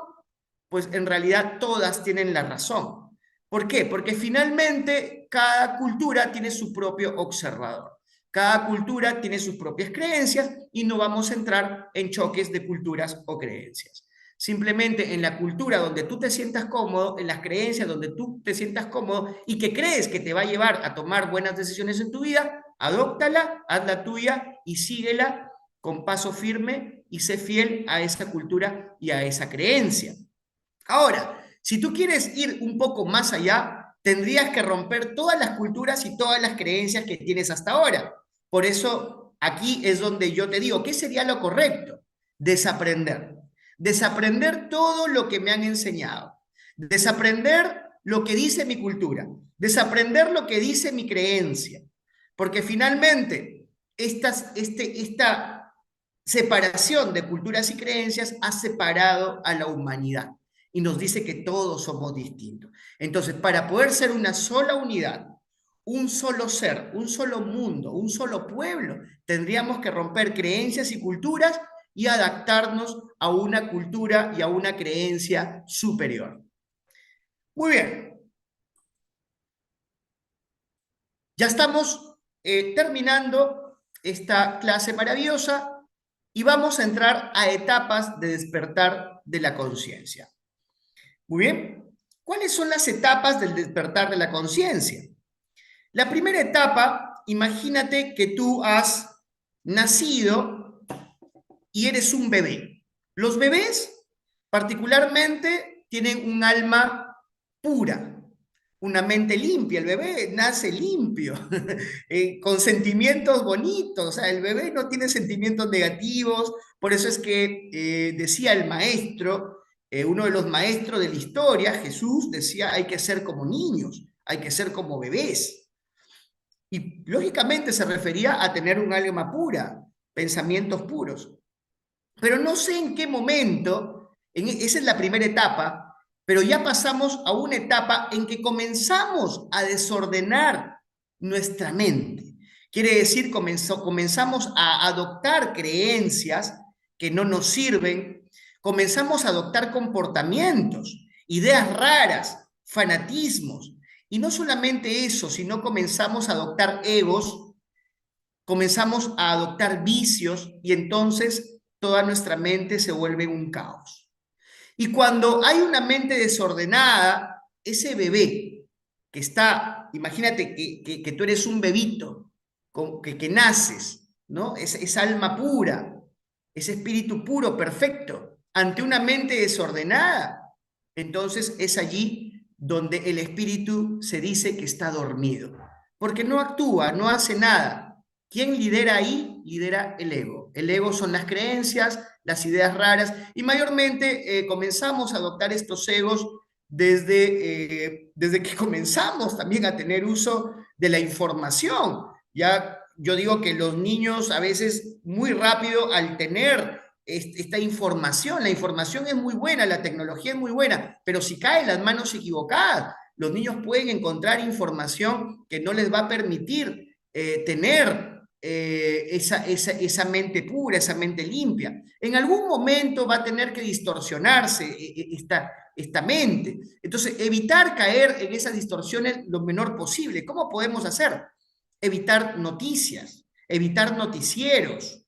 Pues en realidad todas tienen la razón. ¿Por qué? Porque finalmente cada cultura tiene su propio observador. Cada cultura tiene sus propias creencias y no vamos a entrar en choques de culturas o creencias. Simplemente en la cultura donde tú te sientas cómodo, en las creencias donde tú te sientas cómodo y que crees que te va a llevar a tomar buenas decisiones en tu vida, adóptala, hazla tuya y síguela con paso firme y sé fiel a esa cultura y a esa creencia. Ahora, si tú quieres ir un poco más allá, tendrías que romper todas las culturas y todas las creencias que tienes hasta ahora. Por eso, aquí es donde yo te digo, ¿qué sería lo correcto? Desaprender. Desaprender todo lo que me han enseñado. Desaprender lo que dice mi cultura. Desaprender lo que dice mi creencia. Porque finalmente, esta separación de culturas y creencias ha separado a la humanidad y nos dice que todos somos distintos. Entonces, para poder ser una sola unidad, un solo ser, un solo mundo, un solo pueblo, tendríamos que romper creencias y culturas y adaptarnos a una cultura y a una creencia superior. Muy bien, ya estamos terminando esta clase maravillosa y vamos a entrar a etapas de despertar de la conciencia. Muy bien, ¿cuáles son las etapas del despertar de la conciencia? La primera etapa, imagínate que tú has nacido y eres un bebé. Los bebés particularmente tienen un alma pura, una mente limpia. El bebé nace limpio, con sentimientos bonitos. O sea, el bebé no tiene sentimientos negativos. Por eso es que decía el maestro, uno de los maestros de la historia, Jesús, decía, hay que ser como niños, hay que ser como bebés. Y lógicamente se refería a tener un alma pura, pensamientos puros. Pero no sé en qué momento, esa es la primera etapa, pero ya pasamos a una etapa en que comenzamos a desordenar nuestra mente. Quiere decir, comenzamos a adoptar creencias que no nos sirven, comenzamos a adoptar comportamientos, ideas raras, fanatismos. Y no solamente eso, sino comenzamos a adoptar egos, comenzamos a adoptar vicios y entonces toda nuestra mente se vuelve un caos. Y cuando hay una mente desordenada, ese bebé que está, imagínate que tú eres un bebito, que naces, ¿no? Esa alma pura, ese espíritu puro, perfecto, ante una mente desordenada, entonces es allí donde el espíritu se dice que está dormido, porque no actúa, no hace nada. ¿Quién lidera ahí? Lidera el ego. El ego son las creencias, las ideas raras, y mayormente comenzamos a adoptar estos egos desde que comenzamos también a tener uso de la información. Ya yo digo que los niños a veces muy rápido al tener esta información, la información es muy buena, la tecnología es muy buena, pero si cae en las manos equivocadas, los niños pueden encontrar información que no les va a permitir tener esa mente pura, esa mente limpia. En algún momento va a tener que distorsionarse esta mente. Entonces, evitar caer en esas distorsiones lo menor posible. ¿Cómo podemos hacer? Evitar noticias, evitar noticieros,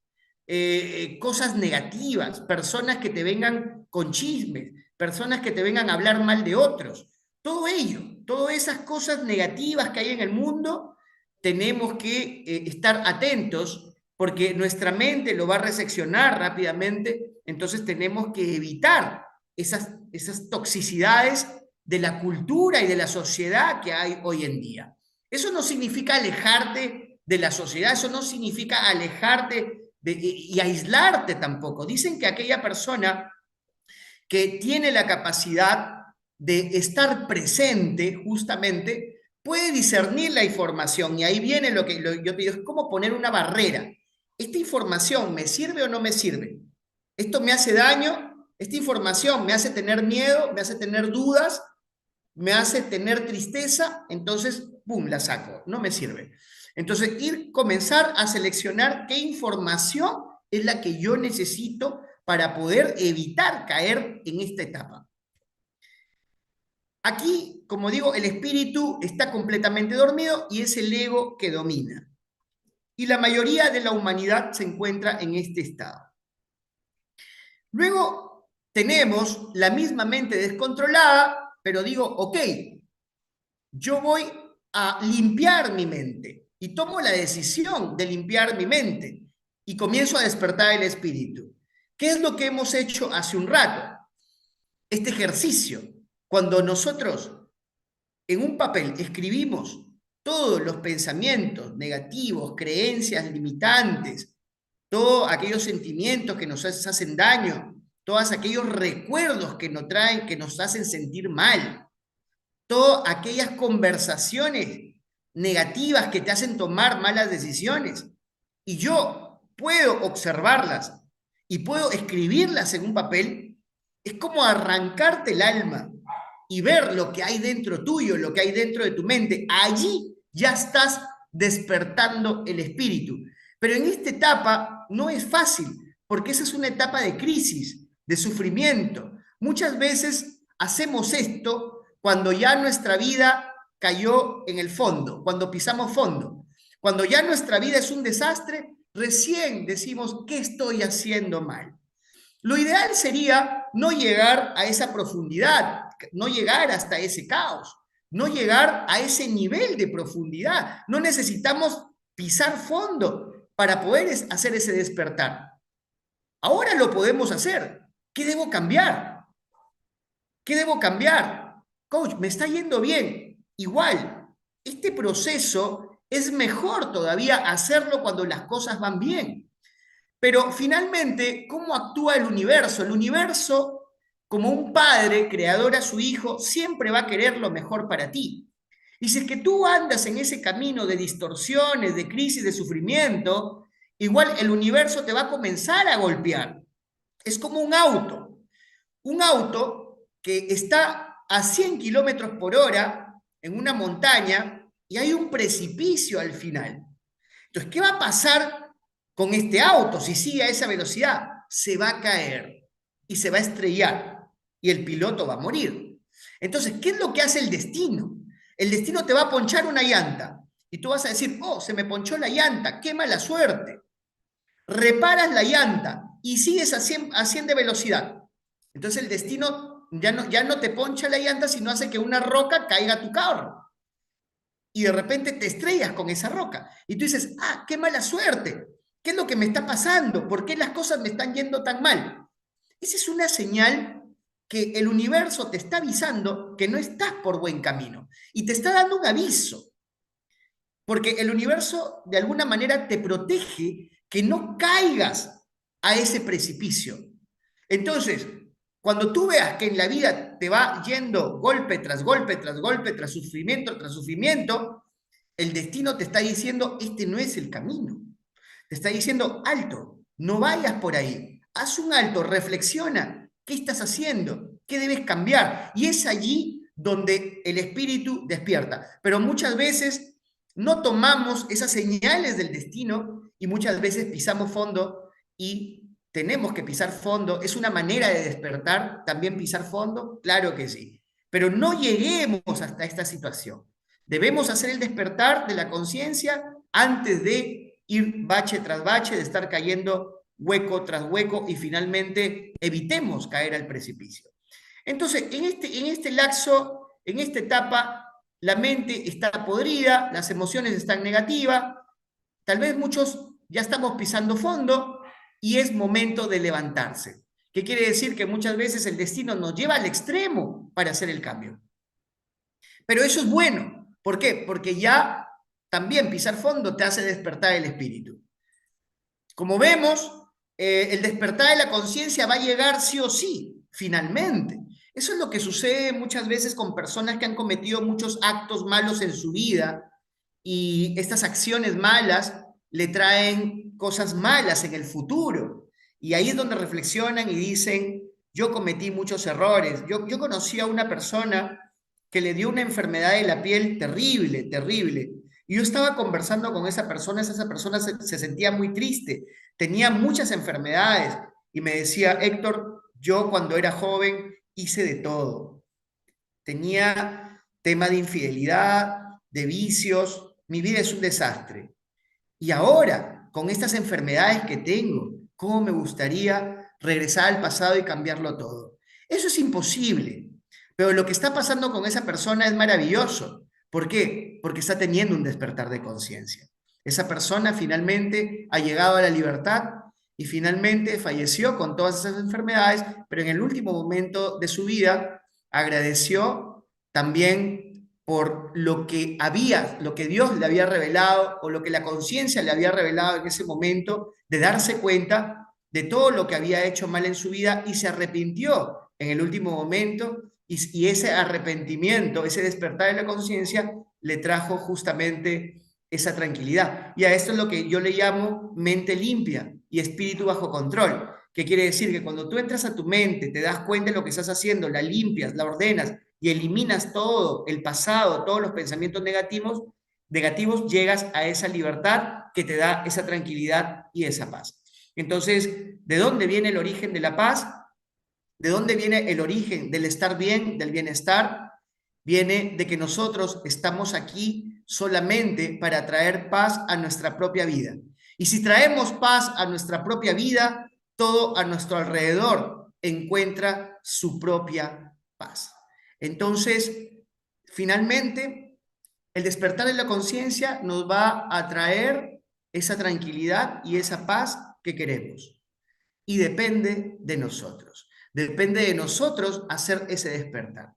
cosas negativas, personas que te vengan con chismes, personas que te vengan a hablar mal de otros. Todo ello, todas esas cosas negativas que hay en el mundo, tenemos que estar atentos porque nuestra mente lo va a reseccionar rápidamente, entonces tenemos que evitar esas toxicidades de la cultura y de la sociedad que hay hoy en día. Eso no significa alejarte de la sociedad, eso no significa alejarte y aislarte tampoco. Dicen que aquella persona que tiene la capacidad de estar presente justamente puede discernir la información y ahí viene lo que yo te digo, es como poner una barrera. ¿Esta información me sirve o no me sirve? ¿Esto me hace daño? ¿Esta información me hace tener miedo? ¿Me hace tener dudas? me hace tener tristeza, entonces, ¡pum!, la saco, no me sirve. Entonces, comenzar a seleccionar qué información es la que yo necesito para poder evitar caer en esta etapa. Aquí, como digo, el espíritu está completamente dormido y es el ego que domina. Y la mayoría de la humanidad se encuentra en este estado. Luego tenemos la misma mente descontrolada, pero digo, ok, yo voy a limpiar mi mente y tomo la decisión de limpiar mi mente y comienzo a despertar el espíritu. ¿Qué es lo que hemos hecho hace un rato? Este ejercicio, cuando nosotros en un papel escribimos todos los pensamientos negativos, creencias limitantes, todos aquellos sentimientos que nos hacen daño, todos aquellos recuerdos que nos traen, que nos hacen sentir mal, todas aquellas conversaciones negativas que te hacen tomar malas decisiones. Y yo puedo observarlas y puedo escribirlas en un papel. Es como arrancarte el alma y ver lo que hay dentro tuyo, lo que hay dentro de tu mente. Allí ya estás despertando el espíritu. Pero en esta etapa no es fácil, porque esa es una etapa de crisis, de sufrimiento. Muchas veces hacemos esto cuando ya nuestra vida cayó en el fondo, cuando pisamos fondo. Cuando ya nuestra vida es un desastre, recién decimos, ¿qué estoy haciendo mal? Lo ideal sería no llegar a esa profundidad, no llegar hasta ese caos, no llegar a ese nivel de profundidad. No necesitamos pisar fondo para poder hacer ese despertar. Ahora lo podemos hacer. ¿Qué debo cambiar? ¿Qué debo cambiar? Coach, me está yendo bien. Igual, este proceso es mejor todavía hacerlo cuando las cosas van bien. Pero finalmente, ¿cómo actúa el universo? El universo, como un padre creador a su hijo, siempre va a querer lo mejor para ti. Y si es que tú andas en ese camino de distorsiones, de crisis, de sufrimiento, igual el universo te va a comenzar a golpear. Es como un auto que está a 100 kilómetros por hora en una montaña y hay un precipicio al final. Entonces, ¿qué va a pasar con este auto si sigue a esa velocidad? Se va a caer y se va a estrellar y el piloto va a morir. Entonces, ¿qué es lo que hace el destino? El destino te va a ponchar una llanta y tú vas a decir, oh, se me ponchó la llanta, qué mala suerte. Reparas la llanta y sigues a 100 de velocidad. Entonces el destino ya no te poncha la llanta, sino hace que una roca caiga a tu carro. Y de repente te estrellas con esa roca. Y tú dices, ah, qué mala suerte. ¿Qué es lo que me está pasando? ¿Por qué las cosas me están yendo tan mal? Esa es una señal que el universo te está avisando que no estás por buen camino. Y te está dando un aviso. Porque el universo de alguna manera te protege que no caigas a ese precipicio. Entonces, cuando tú veas que en la vida te va yendo golpe tras golpe, tras golpe, tras sufrimiento, el destino te está diciendo, este no es el camino. Te está diciendo, alto, no vayas por ahí. Haz un alto, reflexiona. ¿Qué estás haciendo? ¿Qué debes cambiar? Y es allí donde el espíritu despierta. Pero muchas veces no tomamos esas señales del destino y muchas veces pisamos fondo y tenemos que pisar fondo. ¿Es una manera de despertar también pisar fondo? Claro que sí. Pero no lleguemos hasta esta situación. Debemos hacer el despertar de la conciencia antes de ir bache tras bache, de estar cayendo hueco tras hueco y finalmente evitemos caer al precipicio. Entonces, en este lapso, en esta etapa, la mente está podrida, las emociones están negativas, tal vez muchos ya estamos pisando fondo y es momento de levantarse. ¿Qué quiere decir? Que muchas veces el destino nos lleva al extremo para hacer el cambio. Pero eso es bueno. ¿Por qué? Porque ya también pisar fondo te hace despertar el espíritu. Como vemos, el despertar de la conciencia va a llegar sí o sí, finalmente. Eso es lo que sucede muchas veces con personas que han cometido muchos actos malos en su vida y estas acciones malas le traen cosas malas en el futuro. Y ahí es donde reflexionan y dicen, yo cometí muchos errores. Yo conocí a una persona que le dio una enfermedad de la piel terrible, terrible. Y yo estaba conversando con esa persona se sentía muy triste, tenía muchas enfermedades y me decía, Héctor, yo cuando era joven hice de todo. Tenía tema de infidelidad, de vicios, mi vida es un desastre. Y ahora, con estas enfermedades que tengo, ¿cómo me gustaría regresar al pasado y cambiarlo todo? Eso es imposible. Pero lo que está pasando con esa persona es maravilloso. ¿Por qué? Porque está teniendo un despertar de conciencia. Esa persona finalmente ha llegado a la libertad y finalmente falleció con todas esas enfermedades, pero en el último momento de su vida agradeció también por lo que había, lo que Dios le había revelado o lo que la conciencia le había revelado en ese momento, de darse cuenta de todo lo que había hecho mal en su vida y se arrepintió en el último momento y ese arrepentimiento, ese despertar de la conciencia le trajo justamente esa tranquilidad. Y a esto es lo que yo le llamo mente limpia y espíritu bajo control. ¿Qué quiere decir? Que cuando tú entras a tu mente, te das cuenta de lo que estás haciendo, la limpias, la ordenas y eliminas todo el pasado, todos los pensamientos negativos, llegas a esa libertad que te da esa tranquilidad y esa paz. Entonces, ¿de dónde viene el origen de la paz? ¿De dónde viene el origen del estar bien, del bienestar? Viene de que nosotros estamos aquí solamente para traer paz a nuestra propia vida. Y si traemos paz a nuestra propia vida, todo a nuestro alrededor encuentra su propia paz. Entonces, finalmente, el despertar de la conciencia nos va a traer esa tranquilidad y esa paz que queremos. Y depende de nosotros. Depende de nosotros hacer ese despertar.